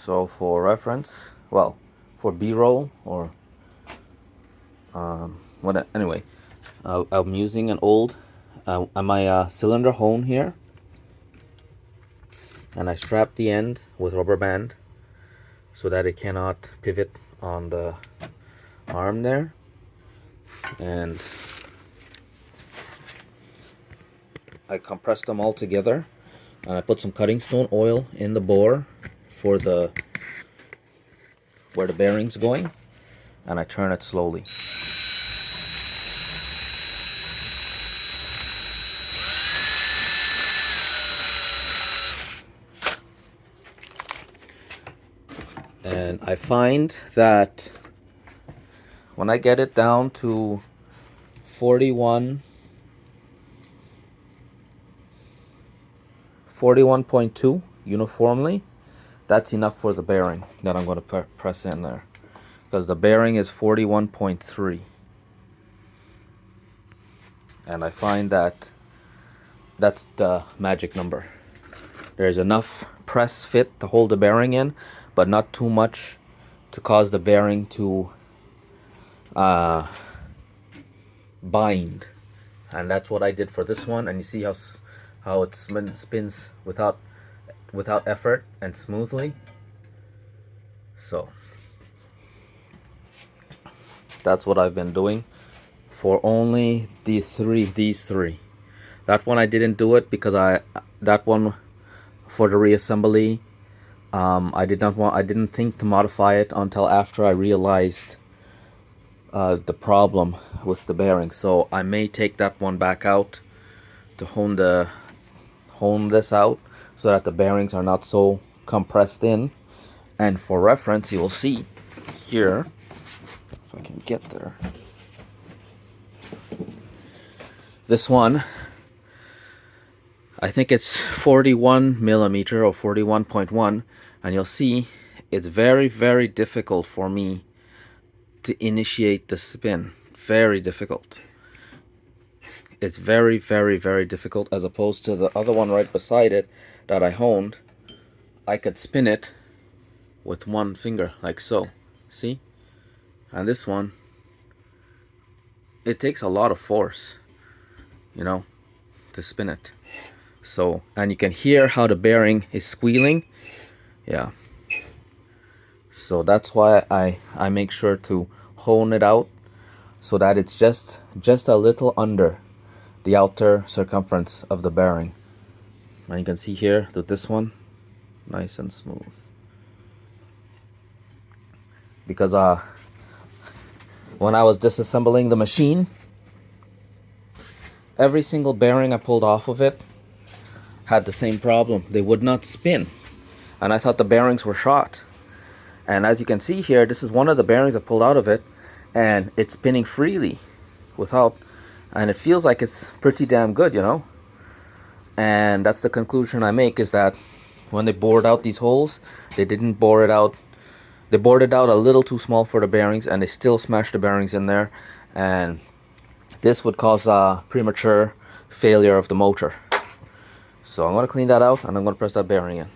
So for reference, well, for B-roll or what? Anyway, I'm using an old my cylinder hone here, and I strapped the end with rubber band so that it cannot pivot on the arm there. And I compressed them all together, and I put some cutting stone oil in the bore for the where the bearing's going, and I turn it slowly. And I find that when I get it down to 41.2 uniformly, that's enough for the bearing that I'm going to press in there, because the bearing is 41.3, and I find that that's the magic number. There's enough press fit to hold the bearing in, but not too much to cause the bearing to bind. And that's what I did for this one. And you see how it spins without effort and smoothly. So that's what I've been doing for only these three. That one I didn't do it because that one for the reassembly, I didn't think to modify it until after I realized the problem with the bearing. So I may take that one back out to hone this out so that the bearings are not so compressed in. And for reference, you will see here, if I can get there, this one, I think it's 41 millimeter or 41.1, and you'll see it's very, very difficult for me to initiate the spin. Very difficult. It's very, very, very difficult, as opposed to the other one right beside it that I honed. I could spin it with one finger, like so. See? And this one, it takes a lot of force, you know, to spin it. So, and you can hear how the bearing is squealing. Yeah. So that's why I make sure to hone it out so that it's just a little under the outer circumference of the bearing. And you can see here that this one, nice and smooth. Because when I was disassembling the machine, every single bearing I pulled off of it had the same problem. They would not spin, and I thought the bearings were shot. And as you can see here, this is one of the bearings I pulled out of it, and it's spinning freely without, and it feels like it's pretty damn good, you know. And that's the conclusion I make, is that when they bored out these holes, they didn't bore it out. They bored it out a little too small for the bearings, and they still smashed the bearings in there, and this would cause a premature failure of the motor. So I'm going to clean that out, and I'm going to press that bearing in.